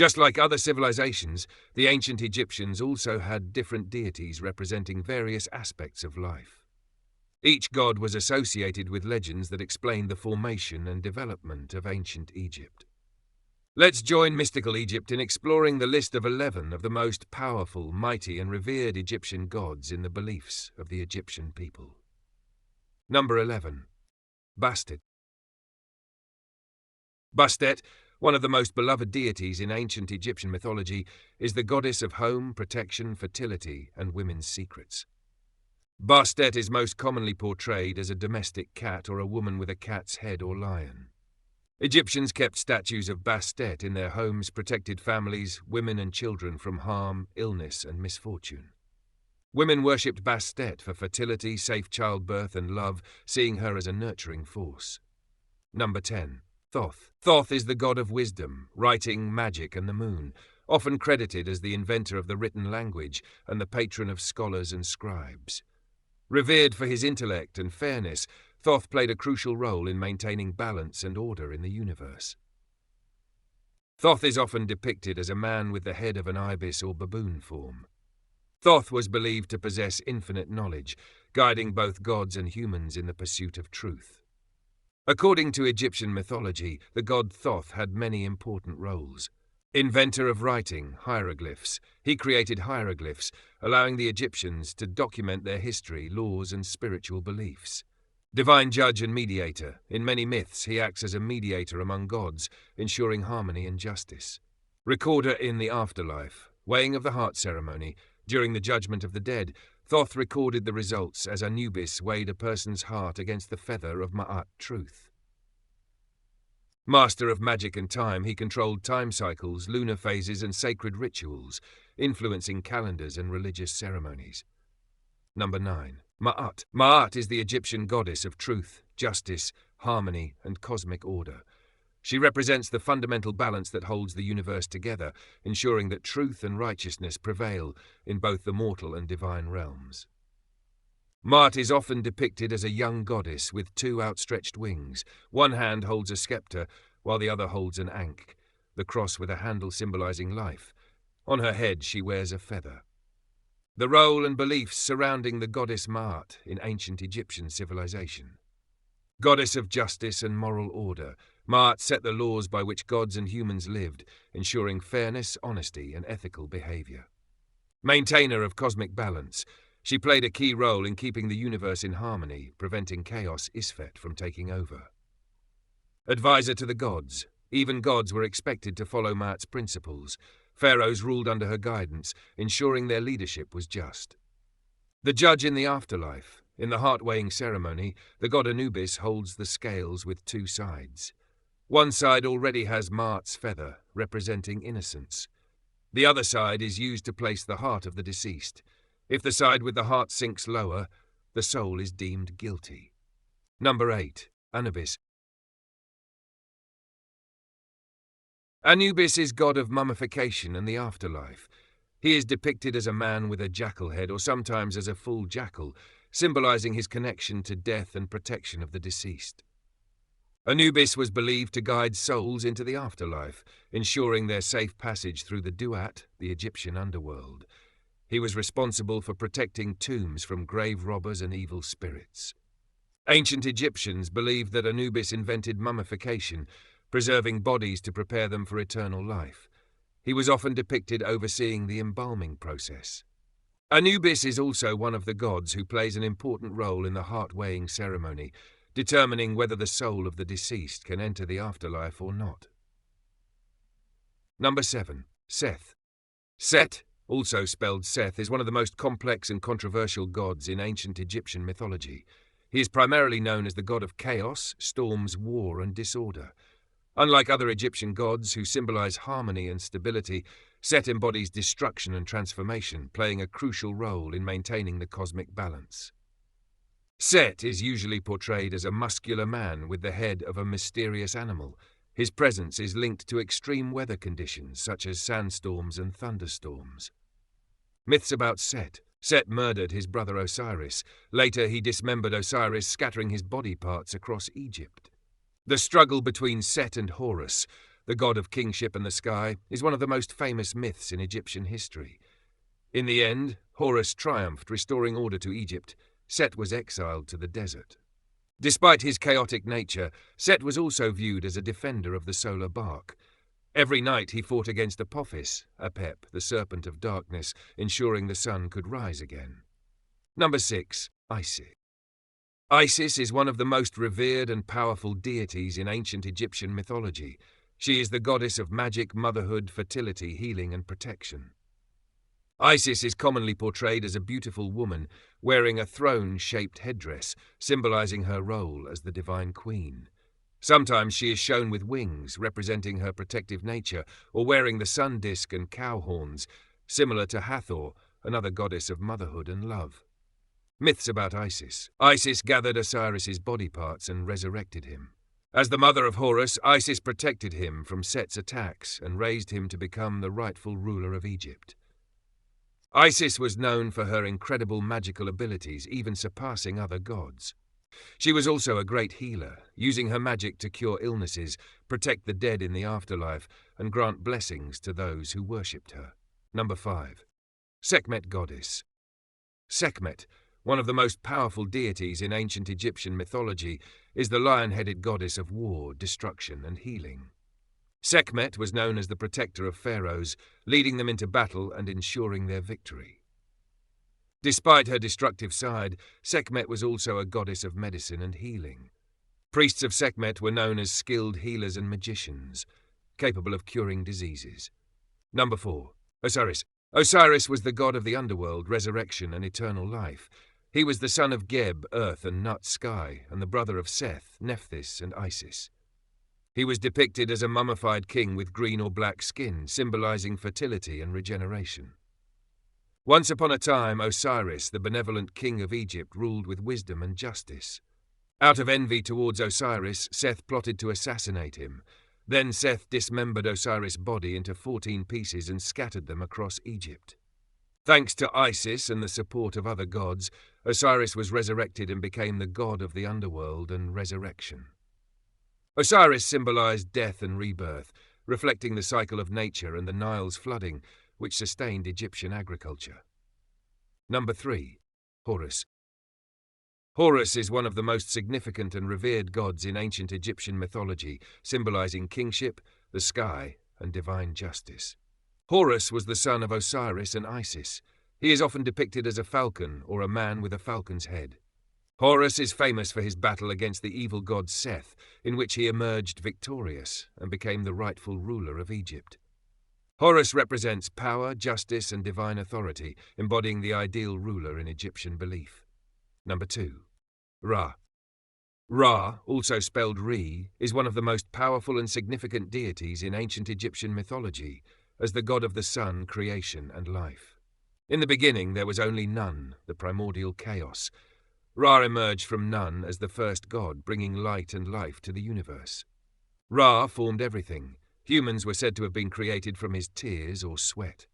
Just like other civilizations, the ancient Egyptians also had different deities representing various aspects of life. Each god was associated with legends that explained the formation and development of ancient Egypt. Let's join mystical Egypt in exploring the list of 11 of the most powerful, mighty, and revered Egyptian gods in the beliefs of the Egyptian people. Number 11. Bastet. Bastet, one of the most beloved deities in ancient Egyptian mythology, is the goddess of home, protection, fertility, and women's secrets. Bastet is most commonly portrayed as a domestic cat or a woman with a cat's head or lion. Egyptians kept statues of Bastet in their homes, protected families, women and children from harm, illness, and misfortune. Women worshipped Bastet for fertility, safe childbirth, and love, seeing her as a nurturing force. Number 10. Thoth. Thoth is the god of wisdom, writing, magic, and the moon, often credited as the inventor of the written language and the patron of scholars and scribes. Revered for his intellect and fairness, Thoth played a crucial role in maintaining balance and order in the universe. Thoth is often depicted as a man with the head of an ibis or baboon form. Thoth was believed to possess infinite knowledge, guiding both gods and humans in the pursuit of truth. According to Egyptian mythology, the god Thoth had many important roles. Inventor of writing, hieroglyphs, he created hieroglyphs, allowing the Egyptians to document their history, laws, and spiritual beliefs. Divine judge and mediator, in many myths he acts as a mediator among gods, ensuring harmony and justice. Recorder in the afterlife, weighing of the heart ceremony, during the judgment of the dead, Thoth recorded the results as Anubis weighed a person's heart against the feather of Ma'at, truth. Master of magic and time, he controlled time cycles, lunar phases, and sacred rituals, influencing calendars and religious ceremonies. Number 9. Ma'at. Ma'at is the Egyptian goddess of truth, justice, harmony, and cosmic order. She represents the fundamental balance that holds the universe together, ensuring that truth and righteousness prevail in both the mortal and divine realms. Ma'at is often depicted as a young goddess with two outstretched wings. One hand holds a scepter, while the other holds an ankh, the cross with a handle symbolizing life. On her head she wears a feather. The role and beliefs surrounding the goddess Ma'at in ancient Egyptian civilization. Goddess of justice and moral order, Ma'at set the laws by which gods and humans lived, ensuring fairness, honesty, and ethical behavior. Maintainer of cosmic balance, she played a key role in keeping the universe in harmony, preventing chaos Isfet from taking over. Advisor to the gods, even gods were expected to follow Ma'at's principles. Pharaohs ruled under her guidance, ensuring their leadership was just. The judge in the afterlife. In the heart-weighing ceremony, the god Anubis holds the scales with two sides. One side already has Ma'at's feather, representing innocence. The other side is used to place the heart of the deceased. If the side with the heart sinks lower, the soul is deemed guilty. Number 8. Anubis. Anubis is god of mummification and the afterlife. He is depicted as a man with a jackal head or sometimes as a full jackal, symbolizing his connection to death and protection of the deceased. Anubis was believed to guide souls into the afterlife, ensuring their safe passage through the Duat, the Egyptian underworld. He was responsible for protecting tombs from grave robbers and evil spirits. Ancient Egyptians believed that Anubis invented mummification, preserving bodies to prepare them for eternal life. He was often depicted overseeing the embalming process. Anubis is also one of the gods who plays an important role in the heart-weighing ceremony, determining whether the soul of the deceased can enter the afterlife or not. Number 7. Seth. Set, also spelled Seth, is one of the most complex and controversial gods in ancient Egyptian mythology. He is primarily known as the god of chaos, storms, war, and disorder. Unlike other Egyptian gods who symbolize harmony and stability, Set embodies destruction and transformation, playing a crucial role in maintaining the cosmic balance. Set is usually portrayed as a muscular man with the head of a mysterious animal. His presence is linked to extreme weather conditions such as sandstorms and thunderstorms. Myths about Set. Set murdered his brother Osiris. Later he dismembered Osiris, scattering his body parts across Egypt. The struggle between Set and Horus. the god of kingship and the sky, is one of the most famous myths in Egyptian history. In the end, Horus triumphed, restoring order to Egypt. Set was exiled to the desert. Despite his chaotic nature, Set was also viewed as a defender of the solar bark. Every night he fought against Apophis, Apep, the serpent of darkness, ensuring the sun could rise again. Number 6. Isis. Isis is one of the most revered and powerful deities in ancient Egyptian mythology. She is the goddess of magic, motherhood, fertility, healing, and protection. Isis is commonly portrayed as a beautiful woman wearing a throne-shaped headdress, symbolizing her role as the divine queen. Sometimes she is shown with wings, representing her protective nature, or wearing the sun disk and cow horns, similar to Hathor, another goddess of motherhood and love. Myths about Isis. Isis gathered Osiris's body parts and resurrected him. As the mother of Horus, Isis protected him from Set's attacks and raised him to become the rightful ruler of Egypt. Isis was known for her incredible magical abilities, even surpassing other gods. She was also a great healer, using her magic to cure illnesses, protect the dead in the afterlife, and grant blessings to those who worshipped her. Number 5. Sekhmet goddess. Sekhmet, one of the most powerful deities in ancient Egyptian mythology, is the lion-headed goddess of war, destruction, and healing. Sekhmet was known as the protector of pharaohs, leading them into battle and ensuring their victory. Despite her destructive side, Sekhmet was also a goddess of medicine and healing. Priests of Sekhmet were known as skilled healers and magicians, capable of curing diseases. Number 4. Osiris. Osiris was the god of the underworld, resurrection, and eternal life. He was the son of Geb, earth, and Nut, sky, and the brother of Seth, Nephthys, and Isis. He was depicted as a mummified king with green or black skin, symbolizing fertility and regeneration. Once upon a time, Osiris, the benevolent king of Egypt, ruled with wisdom and justice. Out of envy towards Osiris, Seth plotted to assassinate him. Then Seth dismembered Osiris' body into 14 pieces and scattered them across Egypt. Thanks to Isis and the support of other gods, Osiris was resurrected and became the god of the underworld and resurrection. Osiris symbolized death and rebirth, reflecting the cycle of nature and the Nile's flooding, which sustained Egyptian agriculture. Number 3. Horus. Horus is one of the most significant and revered gods in ancient Egyptian mythology, symbolizing kingship, the sky, and divine justice. Horus was the son of Osiris and Isis. He is often depicted as a falcon or a man with a falcon's head. Horus is famous for his battle against the evil god Seth, in which he emerged victorious and became the rightful ruler of Egypt. Horus represents power, justice, and divine authority, embodying the ideal ruler in Egyptian belief. Number 2. Ra. Ra, also spelled Re, is one of the most powerful and significant deities in ancient Egyptian mythology, as the god of the sun, creation, and life. In the beginning there was only none, the primordial chaos. Ra emerged from none as the first god, bringing light and life to the universe. Ra formed everything. Humans were said to have been created from his tears or sweat.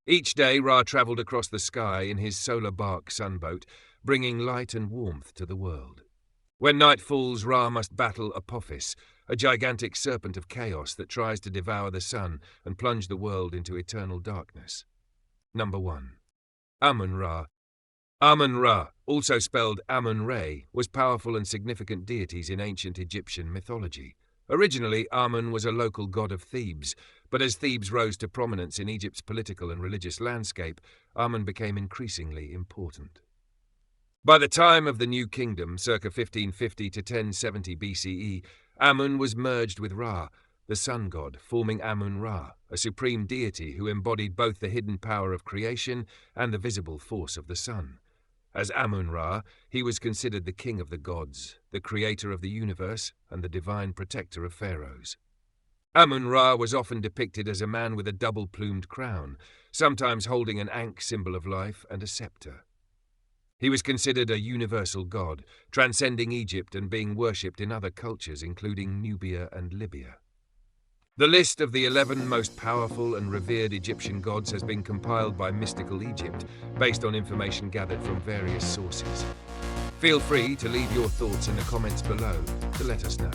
Each day Ra travelled across the sky in his solar bark sunboat, bringing light and warmth to the world. When night falls, Ra must battle Apophis, a gigantic serpent of chaos that tries to devour the sun and plunge the world into eternal darkness. Number 1. Amun-Ra. Amun-Ra, also spelled Amun-Re, was powerful and significant deities in ancient Egyptian mythology. Originally, Amun was a local god of Thebes, but as Thebes rose to prominence in Egypt's political and religious landscape, Amun became increasingly important. By the time of the New Kingdom, circa 1550 to 1070 BCE, Amun was merged with Ra, the sun god, forming Amun-Ra, a supreme deity who embodied both the hidden power of creation and the visible force of the sun. As Amun-Ra, he was considered the king of the gods, the creator of the universe, and the divine protector of pharaohs. Amun-Ra was often depicted as a man with a double-plumed crown, sometimes holding an ankh, symbol of life, and a scepter. He was considered a universal god, transcending Egypt and being worshipped in other cultures, including Nubia and Libya. The list of the 11 most powerful and revered Egyptian gods has been compiled by Mystical Egypt, based on information gathered from various sources. Feel free to leave your thoughts in the comments below to let us know.